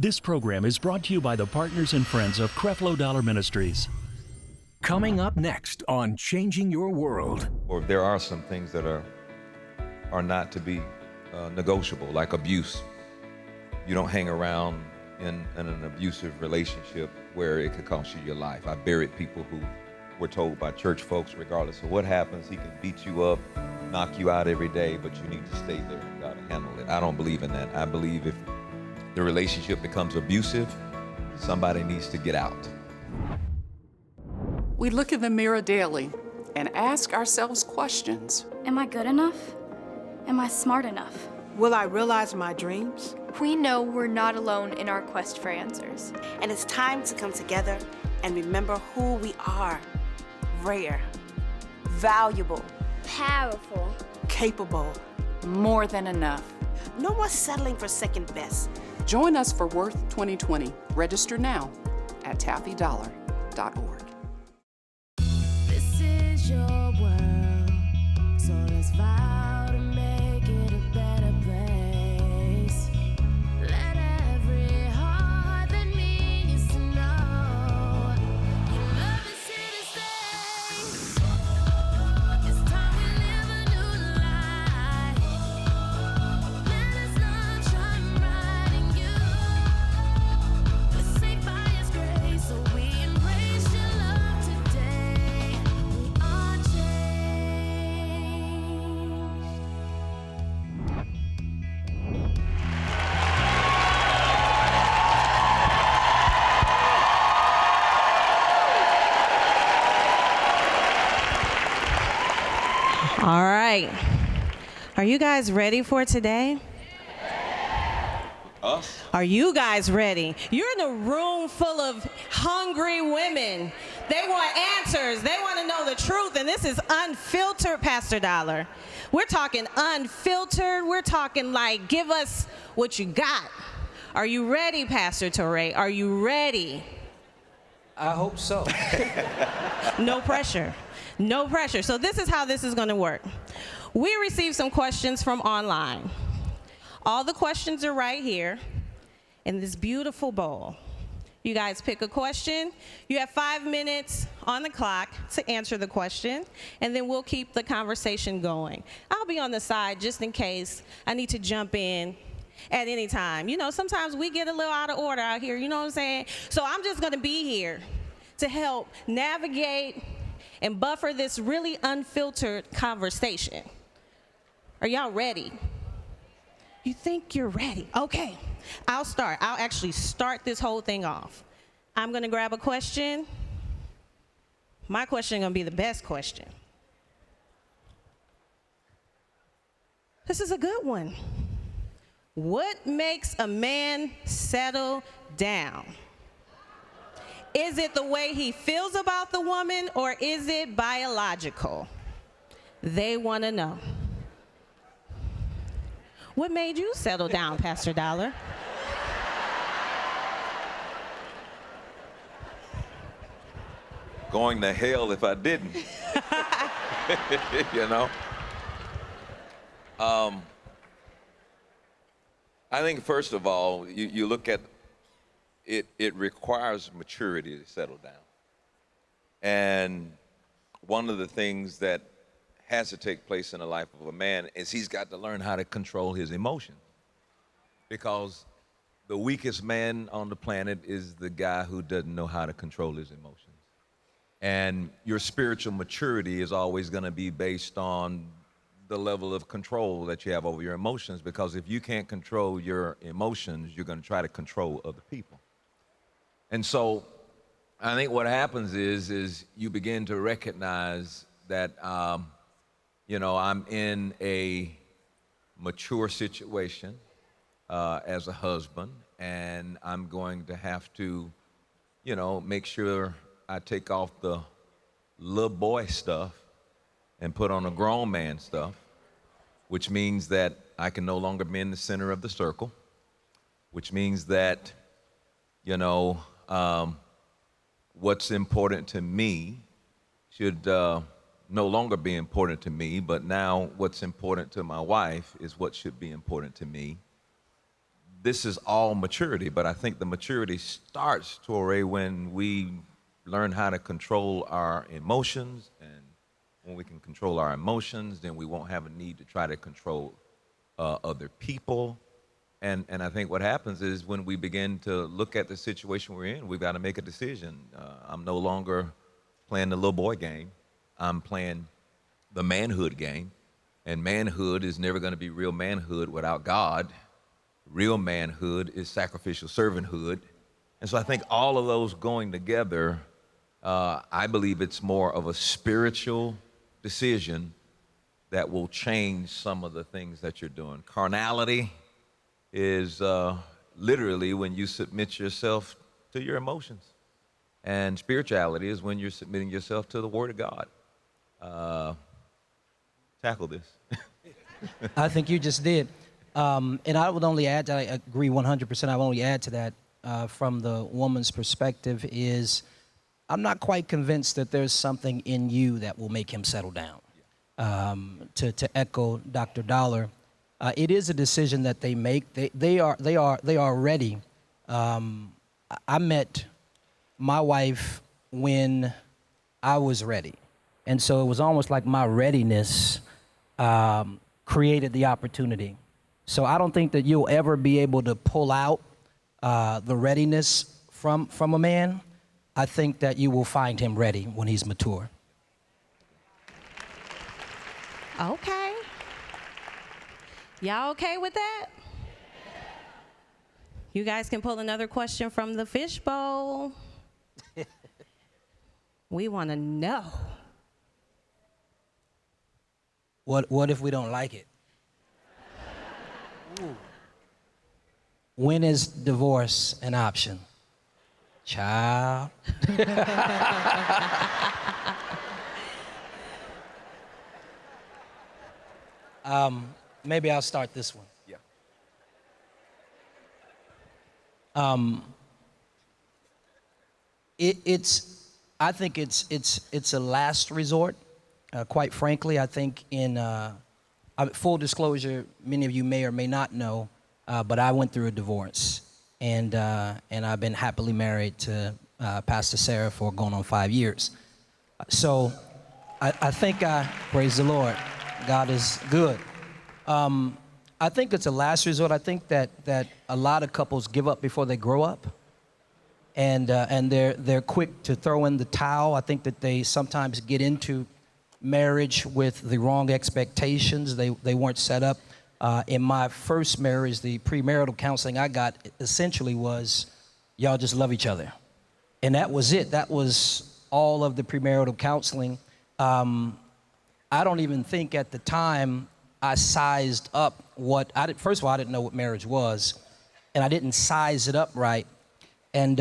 This program is brought to you by the partners and friends of Creflo Dollar Ministries. Coming up next on Changing Your World. Or there are some things that are not to be negotiable, like abuse. You don't hang around in an abusive relationship where it could cost you your life. I buried people who were told by church folks, regardless of what happens, he can beat you up, knock you out every day, but you need to stay there and God will handle it. I don't believe in that. I believe if the relationship becomes abusive, somebody needs to get out. We look in the mirror daily and ask ourselves questions. Am I good enough? Am I smart enough? Will I realize my dreams? We know we're not alone in our quest for answers. And it's time to come together and remember who we are. Rare, valuable, Powerful. Capable. More than enough. No more settling for second best. Join us for Worth 2020. Register now at taffydollar.org. This is your world, so let's vow to make it a better place. Let every heart that needs to know your love is here to stay. It's time we live a new life. Let us love shine bright in you. We're saved by His grace, so we embrace your love today. We are changed. All right. Are you guys ready for today? Us? Are you guys ready? You're in a room full of hungry women. They want answers. They want to know the truth. And this is unfiltered, Pastor Dollar. We're talking unfiltered. We're talking like, give us what you got. Are you ready, Pastor Torre? Are you ready? I hope so. No pressure. No pressure. So this is how this is going to work. We received some questions from online. All the questions are right here in this beautiful bowl. You guys pick a question. You have 5 minutes on the clock to answer the question, and then we'll keep the conversation going. I'll be on the side just in case I need to jump in at any time. You know, sometimes we get a little out of order out here, you know what I'm saying? So I'm just going to be here to help navigate and buffer this really unfiltered conversation. Are y'all ready? You think you're ready? Okay, I'll start. I'll actually start this whole thing off. I'm gonna grab a question. My question is gonna be the best question. This is a good one. What makes a man settle down? Is it the way he feels about the woman, or is it biological? They want to know. What made you settle down, Pastor Dollar? Going to hell if I didn't. You know? I think, first of all, you look at it requires maturity to settle down. And one of the things that has to take place in the life of a man is he's got to learn how to control his emotions. Because the weakest man on the planet is the guy who doesn't know how to control his emotions. And your spiritual maturity is always going to be based on the level of control that you have over your emotions, because if you can't control your emotions, you're going to try to control other people. And so I think what happens is you begin to recognize that, you know, I'm in a mature situation as a husband, and I'm going to have to, you know, make sure I take off the little boy stuff and put on a grown man stuff, which means that I can no longer be in the center of the circle, which means that, you know, what's important to me should no longer be important to me, but now what's important to my wife is what should be important to me. this is all maturity, but I think the maturity starts, Torre, when we learn how to control our emotions. And when we can control our emotions, then we won't have a need to try to control other people. And I think what happens is when we begin to look at the situation we're in, we've got to make a decision. I'm no longer playing the little boy game. I'm playing the manhood game. And manhood is never going to be real manhood without God. Real manhood is sacrificial servanthood. And so I think all of those going together, I believe it's more of a spiritual decision that will change some of the things that you're doing. Carnality is literally when you submit yourself to your emotions. And spirituality is when you're submitting yourself to the Word of God. Tackle this. I think you just did. And I would only add that I agree 100%. I would only add to that from the woman's perspective is I'm not quite convinced that there's something in you that will make him settle down. To echo Dr. Dollar, it is a decision that they make. They are ready. I met my wife when I was ready, and so it was almost like my readiness created the opportunity. So I don't think that you'll ever be able to pull out the readiness from a man. I think that you will find him ready when he's mature. Okay. Y'all okay with that? You guys can pull another question from the fishbowl. We want to know. What if we don't like it? Ooh. When is divorce an option? Child. Maybe I'll start this one. Yeah. I think it's a last resort. Quite frankly, I think full disclosure, many of you may or may not know, but I went through a divorce, and I've been happily married to Pastor Sarah for going on 5 years. So I think praise the Lord, God is good. I think it's a last resort. I think that a lot of couples give up before they grow up, and they're quick to throw in the towel. I think that they sometimes get into marriage with the wrong expectations. They weren't set up. In my first marriage, the premarital counseling I got essentially was, y'all just love each other. And that was it. That was all of the premarital counseling. I don't even think at the time I sized up first of all, I didn't know what marriage was, and I didn't size it up right. And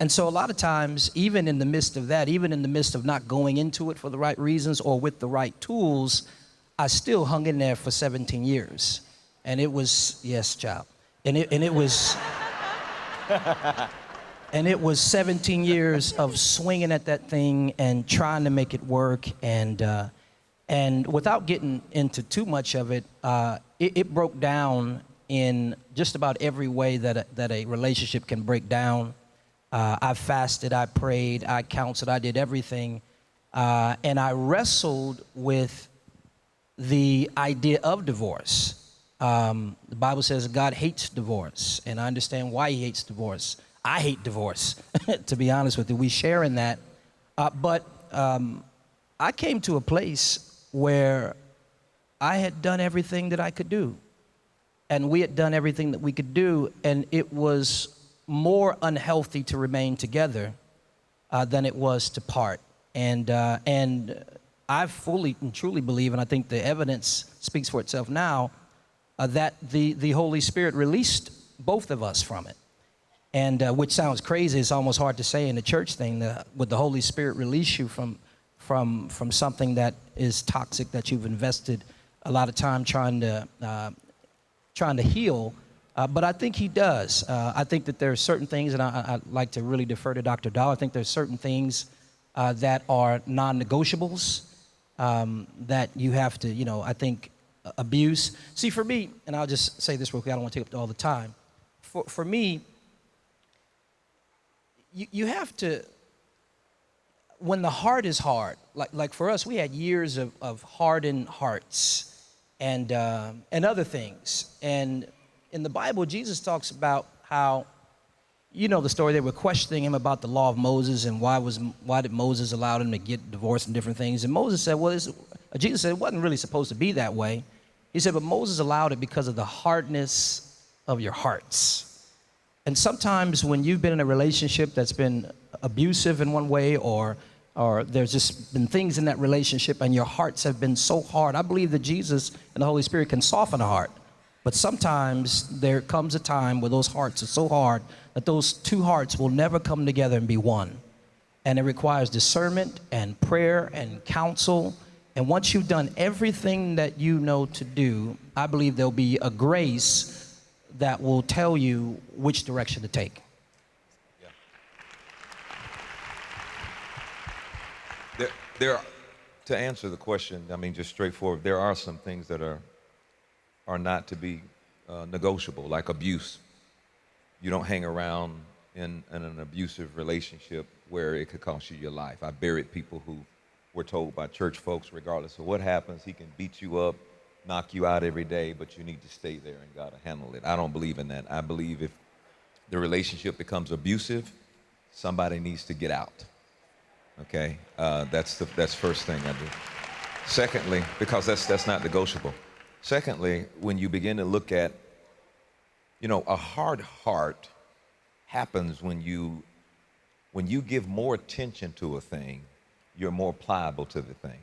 so a lot of times, even in the midst of that, even in the midst of not going into it for the right reasons or with the right tools, I still hung in there for 17 years. And it was, yes, child. And it was, and it was 17 years of swinging at that thing and trying to make it work. And without getting into too much of it, it broke down in just about every way that a relationship can break down. I fasted, I prayed, I counseled, I did everything. And I wrestled with the idea of divorce. The Bible says God hates divorce, and I understand why he hates divorce. I hate divorce, to be honest with you. We share in that. But I came to a place where I had done everything that I could do. And we had done everything that we could do, and it was more unhealthy to remain together than it was to part. And I fully and truly believe, and I think the evidence speaks for itself now, that the Holy Spirit released both of us from it. And which sounds crazy, it's almost hard to say in the church thing, would the Holy Spirit release you from something that is toxic, that you've invested a lot of time trying to heal, but I think he does. I think that there are certain things, and I'd like to really defer to Dr. Dahl. I think there's certain things that are non-negotiables that you have to, I think, abuse. See, for me, and I'll just say this real quick, I don't want to take up all the time. for me, you have to, when the heart is hard, like for us, we had years of hardened hearts and other things. And in the Bible, Jesus talks about how, you know the story, they were questioning him about the law of Moses and why did Moses allow him to get divorced and different things. And Moses said, Jesus said it wasn't really supposed to be that way. He said, but Moses allowed it because of the hardness of your hearts. And sometimes when you've been in a relationship that's been abusive in one way, or there's just been things in that relationship and your hearts have been so hard, I believe that Jesus and the Holy Spirit can soften a heart. But sometimes there comes a time where those hearts are so hard that those two hearts will never come together and be one. And it requires discernment and prayer and counsel. And once you've done everything that you know to do, I believe there'll be a grace that will tell you which direction to take. Yeah. To answer the question, I mean, just straightforward, there are some things that are not to be negotiable, like abuse. You don't hang around in an abusive relationship where it could cost you your life. I buried people who were told by church folks, regardless of what happens, he can beat you up, knock you out every day, but you need to stay there and God will handle it. I don't believe in that. I believe if the relationship becomes abusive, somebody needs to get out. Okay, that's first thing I do. Secondly, because that's not negotiable. Secondly, when you begin to look at, a hard heart happens when you give more attention to a thing, you're more pliable to the thing.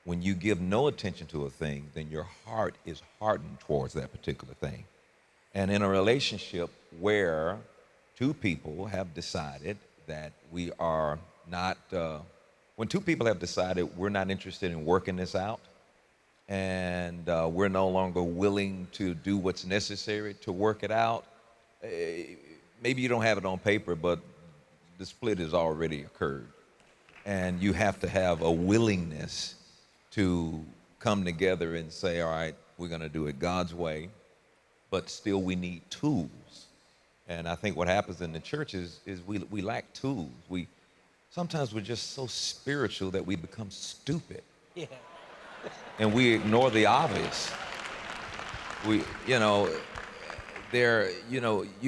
When you give no attention to a thing, then your heart is hardened towards that particular thing. And in a relationship where two people have decided that we are not, when two people have decided we're not interested in working this out, and we're no longer willing to do what's necessary to work it out, maybe you don't have it on paper, but the split has already occurred. And you have to have a willingness to come together and say, all right, we're going to do it God's way, but still we need tools. And I think what happens in the church is we lack tools. Sometimes we're just so spiritual that we become stupid. Yeah. And we ignore the obvious. You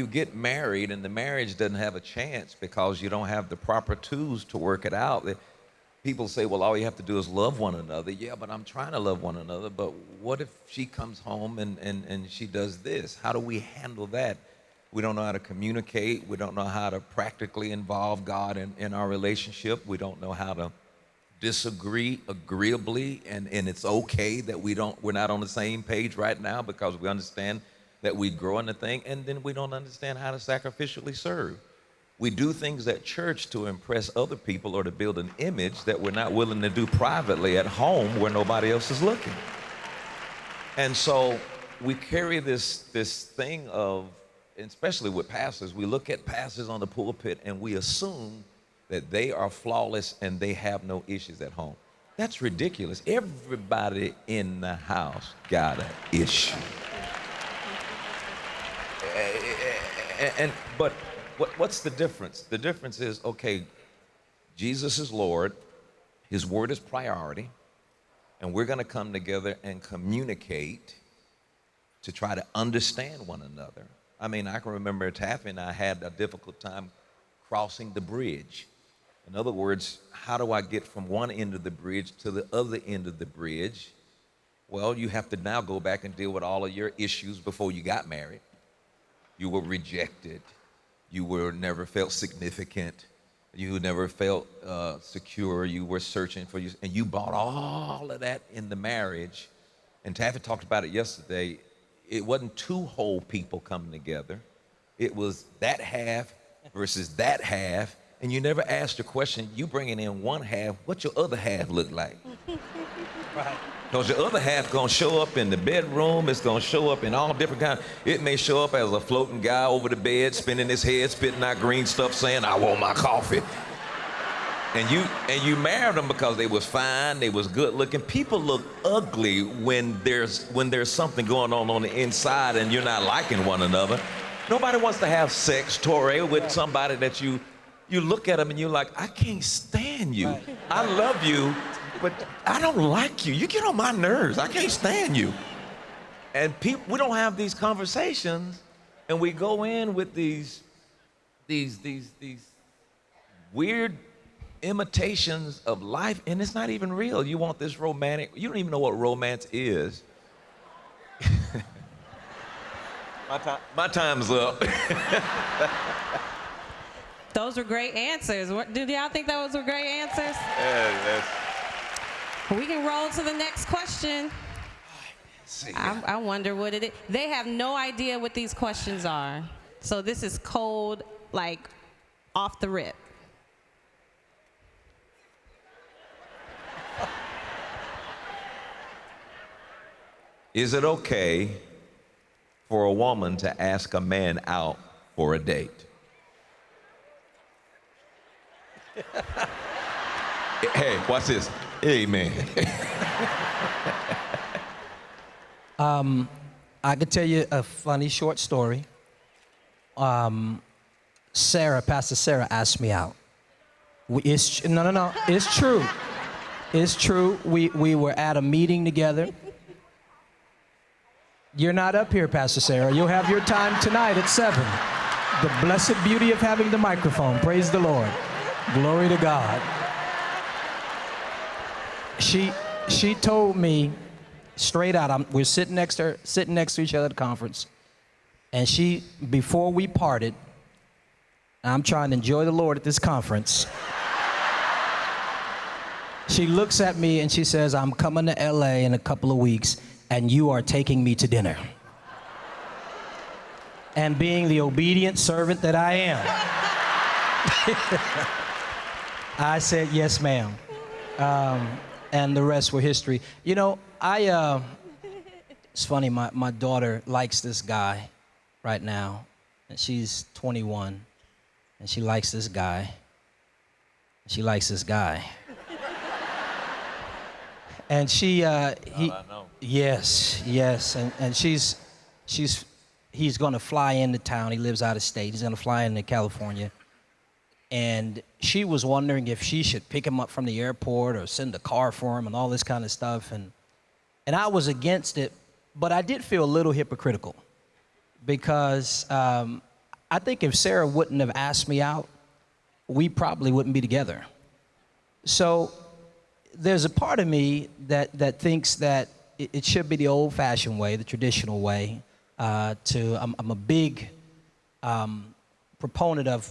get married and the marriage doesn't have a chance because you don't have the proper tools to work it out. People say, well, all you have to do is love one another. Yeah, but I'm trying to love one another. But what if she comes home and she does this? How do we handle that? We don't know how to communicate. We don't know how to practically involve God in our relationship. We don't know how to disagree agreeably, and it's okay that we're not on the same page right now because we understand that we grow in the thing, and then we don't understand how to sacrificially serve. We do things at church to impress other people or to build an image that we're not willing to do privately at home where nobody else is looking. And so we carry this thing of, especially with pastors, we look at pastors on the pulpit and we assume that they are flawless and they have no issues at home. That's ridiculous. Everybody in the house got an issue. But what's the difference? The difference is, okay, Jesus is Lord, his word is priority, and we're gonna come together and communicate to try to understand one another. I mean, I can remember Taffy and I had a difficult time crossing the bridge. In other words, how do I get from one end of the bridge to the other end of the bridge? Well, you have to now go back and deal with all of your issues before you got married. You were rejected. You never felt significant. You never felt secure. You were searching for you, and you brought all of that in the marriage. And Taffy talked about it yesterday. It wasn't two whole people coming together. It was that half versus that half. And you never asked the question, you bringing in one half, what your other half look like? Right. Because your other half gonna show up in the bedroom, it's gonna show up in all different kinds. It may show up as a floating guy over the bed, spinning his head, spitting out green stuff, saying, I want my coffee. And you married them because they was fine, they was good looking. People look ugly when there's something going on the inside and you're not liking one another. Nobody wants to have sex, Torre, with somebody that you look at them and you're like, I can't stand you. Right. I love you, but I don't like you. You get on my nerves. I can't stand you. And we don't have these conversations, and we go in with these weird imitations of life, and it's not even real. You want this romantic, you don't even know what romance is. My time's up. Those were great answers. Did y'all think those were great answers? Yeah, We can roll to the next question. I wonder what it is. They have no idea what these questions are. So this is cold, like off the rip. Is it okay for a woman to ask a man out for a date? Hey, watch this. Amen. I could tell you a funny short story. Pastor Sarah asked me out. It's true. It's true. We were at a meeting together. You're not up here, Pastor Sarah. You'll have your time tonight at 7. The blessed beauty of having the microphone. Praise the Lord. Glory to God. She told me straight out, we're sitting next to each other at the conference, and before we parted, I'm trying to enjoy the Lord at this conference. She looks at me and she says, I'm coming to LA in a couple of weeks, and you are taking me to dinner. And being the obedient servant that I am, I said, yes, ma'am. And the rest were history. You know, it's funny, my daughter likes this guy right now, and she's 21, and she likes this guy. She likes this guy. And yes, and he's gonna fly into town. He lives out of state. He's gonna fly into California. And she was wondering if she should pick him up from the airport or send a car for him and all this kind of stuff. And I was against it, but I did feel a little hypocritical because I think if Sarah wouldn't have asked me out, we probably wouldn't be together. So there's a part of me that thinks that it should be the old-fashioned way, the traditional way. I'm a big proponent of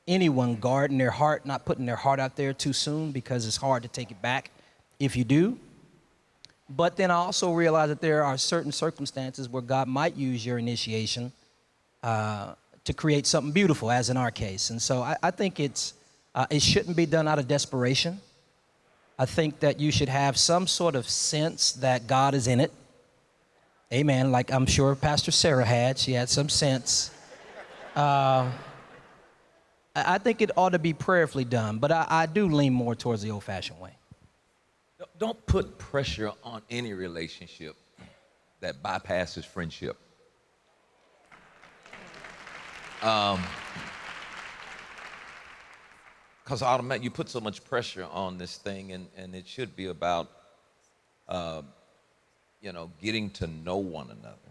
anyone guarding their heart, not putting their heart out there too soon, because it's hard to take it back if you do. But then I also realize that there are certain circumstances where God might use your initiation to create something beautiful, as in our case. And so I think it shouldn't be done out of desperation. I think that you should have some sort of sense that God is in it. Amen. Like I'm sure Pastor Sarah had. She had some sense. I think it ought to be prayerfully done, but I do lean more towards the old-fashioned way. Don't put pressure on any relationship that bypasses friendship. Because automatically you put so much pressure on this thing, and it should be about, getting to know one another,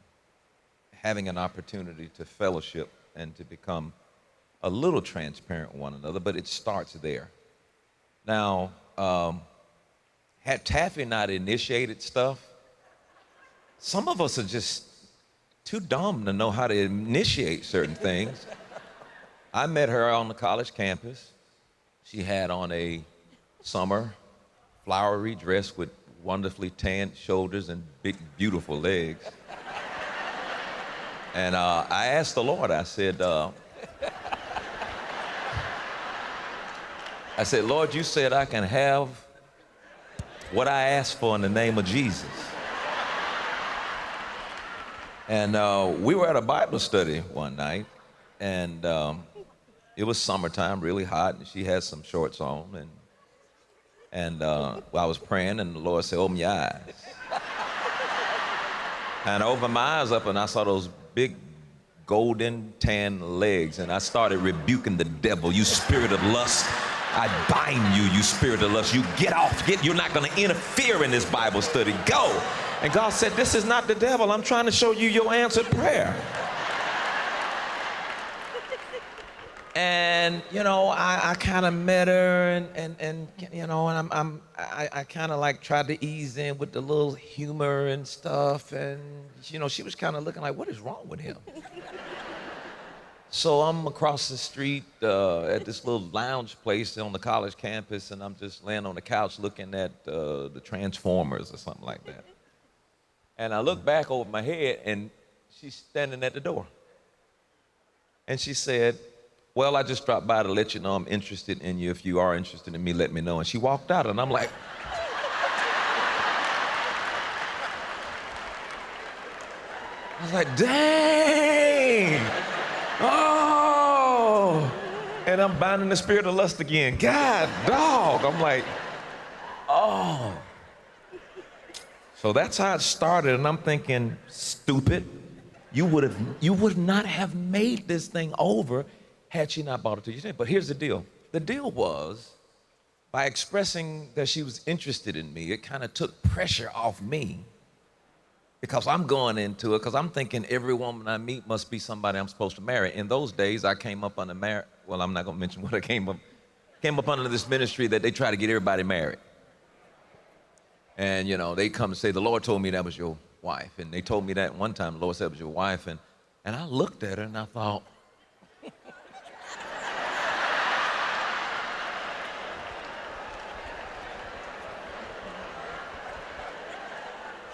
having an opportunity to fellowship and to become a little transparent with one another, but it starts there. Now, had Taffy not initiated stuff, some of us are just too dumb to know how to initiate certain things. I met her on the college campus. She had on a summer flowery dress with wonderfully tanned shoulders and big, beautiful legs. And I asked the Lord, I said, Lord, you said I can have what I asked for in the name of Jesus. And we were at a Bible study one night, and it was summertime, really hot, and she had some shorts on, and I was praying, and the Lord said, open your eyes. And I opened my eyes up, and I saw those big, golden tan legs, and I started rebuking the devil. You spirit of lust, I bind you, you spirit of lust. You get off, you're not gonna interfere in this Bible study, go. And God said, this is not the devil, I'm trying to show you your answered prayer. And, you know, I kind of met her and you know, and I kind of like tried to ease in with the little humor and stuff. And, you know, she was kind of looking like, what is wrong with him? So I'm across the street at this little lounge place on the college campus, and I'm just laying on the couch looking at the Transformers or something like that. And I look back over my head, and she's standing at the door. And she said, well, I just dropped by to let you know I'm interested in you. If you are interested in me, let me know. And she walked out, and I'm like, I was like, dang! Oh! And I'm binding the spirit of lust again. God, dog! I'm like, oh. So that's how it started, and I'm thinking, stupid. You would not have made this thing over had she not bought it to you. But here's the deal. The deal was, by expressing that she was interested in me, it kind of took pressure off me, because I'm going into it, because I'm thinking every woman I meet must be somebody I'm supposed to marry. In those days, I came up under well, I'm not going to mention what I came up under this ministry that they try to get everybody married. And, you know, they come and say, the Lord told me that was your wife. And they told me that one time, the Lord said it was your wife. And I looked at her and I thought,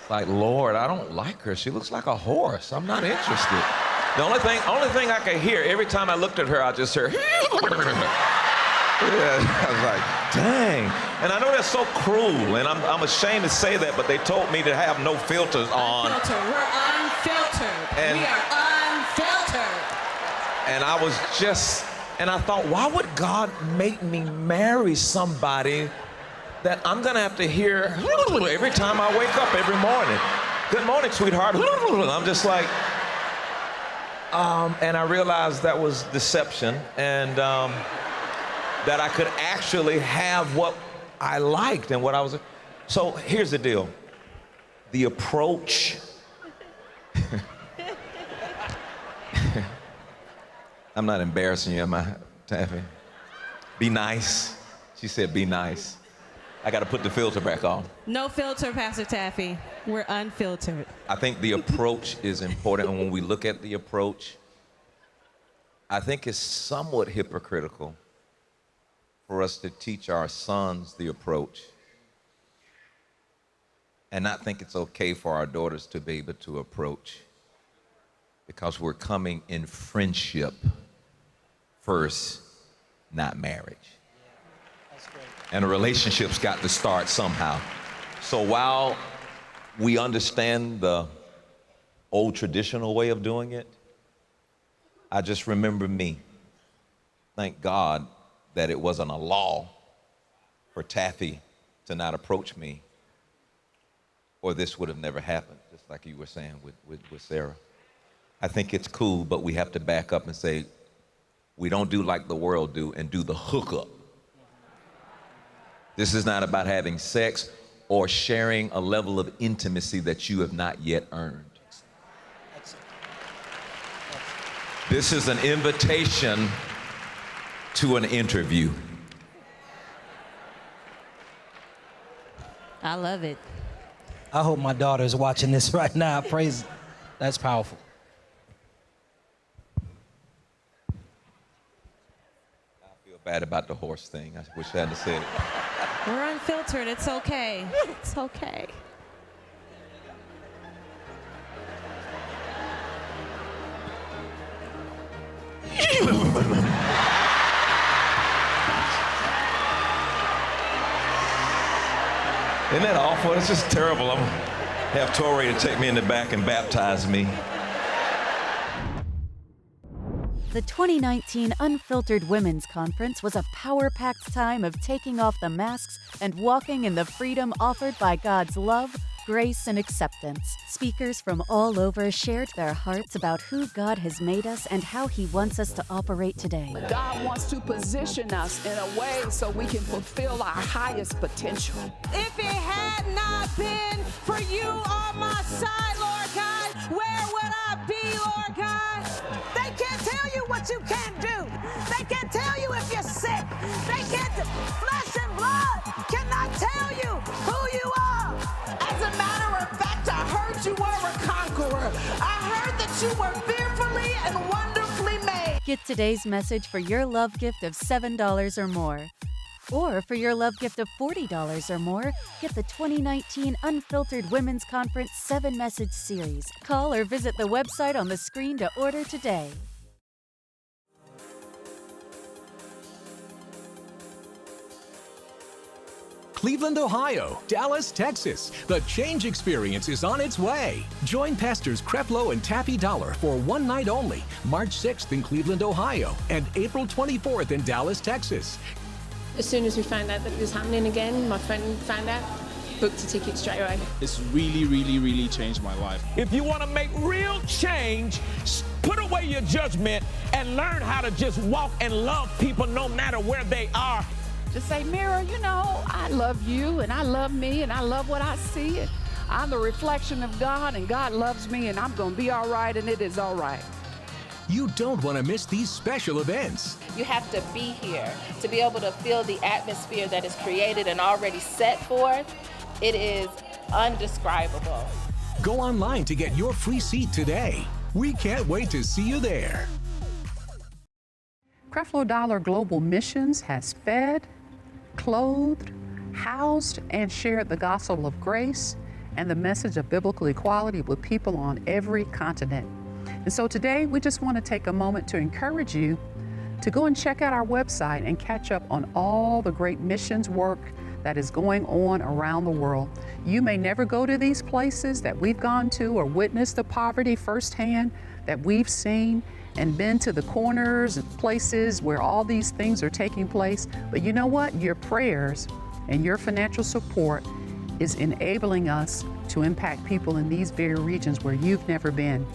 like, Lord, I don't like her. She looks like a horse. I'm not interested. The only thing I could hear every time I looked at her, I just heard, yeah, I was like, dang. And I know that's so cruel, and I'm ashamed to say that, but they told me to have no filters on. Unfiltered. We're unfiltered. And, we are unfiltered. And I was just, and I thought, why would God make me marry somebody that I'm gonna have to hear every time I wake up every morning? Good morning, sweetheart. I'm just like, and I realized that was deception, and that I could actually have what I liked and what I was. So here's the deal. The approach. I'm not embarrassing you, am I, Taffy? Be nice. She said, be nice. I got to put the filter back on. No filter, Pastor Taffy. We're unfiltered. I think the approach is important, and when we look at the approach, I think it's somewhat hypocritical for us to teach our sons the approach and not think it's okay for our daughters to be able to approach, because we're coming in friendship first, not marriage. And a relationship's got to start somehow. So while we understand the old traditional way of doing it, I just remember me. Thank God that it wasn't a law for Taffy to not approach me, or this would have never happened, just like you were saying with Sarah. I think it's cool, but we have to back up and say, we don't do like the world do and do the hookup. This is not about having sex or sharing a level of intimacy that you have not yet earned. This is an invitation to an interview. I love it. I hope my daughter is watching this right now. Praise. That's powerful. I feel bad about the horse thing. I wish I hadn't said it. We're unfiltered. It's okay. It's okay. Isn't that awful? It's just terrible. I'm gonna have Tori to take me in the back and baptize me. The 2019 Unfiltered Women's Conference was a power-packed time of taking off the masks and walking in the freedom offered by God's love, grace and acceptance. Speakers from all over shared their hearts about who God has made us and how He wants us to operate today. God wants to position us in a way so we can fulfill our highest potential. If it had not been for you on my side, Lord God, where would I be, Lord God? They can't tell you what you can't do. They can't tell you if you're sick. They can't. Flesh and blood cannot tell you who you are. As a matter of fact, I heard you were a conqueror. I heard that you were fearfully and wonderfully made. Get today's message for your love gift of $7 or more. Or for your love gift of $40 or more, get the 2019 Unfiltered Women's Conference 7-Message Series. Call or visit the website on the screen to order today. Cleveland, Ohio, Dallas, Texas. The change experience is on its way. Join Pastors Creflo and Taffy Dollar for one night only, March 6th in Cleveland, Ohio, and April 24th in Dallas, Texas. As soon as we found out that it was happening again, my friend found out, booked a ticket straight away. It's really changed my life. If you want to make real change, put away your judgment and learn how to just walk and love people no matter where they are. Just say, mirror, you know, I love you and I love me and I love what I see. And I'm the reflection of God and God loves me and I'm going to be all right and it is all right. You don't want to miss these special events. You have to be here to be able to feel the atmosphere that is created and already set forth. It is undescribable. Go online to get your free seat today. We can't wait to see you there. Creflo Dollar Global Missions has fed, clothed, housed, and shared the gospel of grace and the message of biblical equality with people on every continent. And so today, we just want to take a moment to encourage you to go and check out our website and catch up on all the great missions work that is going on around the world. You may never go to these places that we've gone to or witnessed the poverty firsthand that we've seen and been to the corners and places where all these things are taking place. But you know what? Your prayers and your financial support is enabling us to impact people in these very regions where you've never been.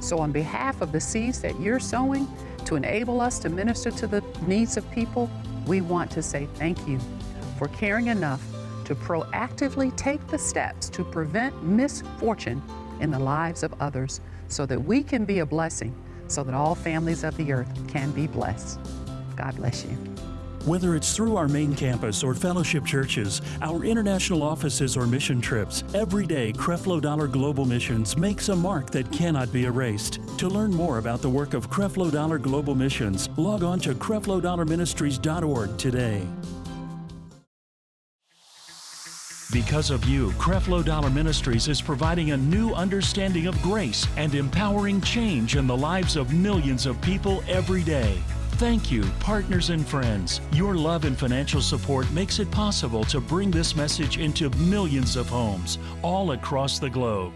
So on behalf of the seeds that you're sowing to enable us to minister to the needs of people, we want to say thank you for caring enough to proactively take the steps to prevent misfortune in the lives of others so that we can be a blessing, so that all families of the earth can be blessed. God bless you. Whether it's through our main campus or fellowship churches, our international offices or mission trips, every day Creflo Dollar Global Missions makes a mark that cannot be erased. To learn more about the work of Creflo Dollar Global Missions, log on to creflodollarministries.org today. Because of you, Creflo Dollar Ministries is providing a new understanding of grace and empowering change in the lives of millions of people every day. Thank you, partners and friends. Your love and financial support makes it possible to bring this message into millions of homes all across the globe.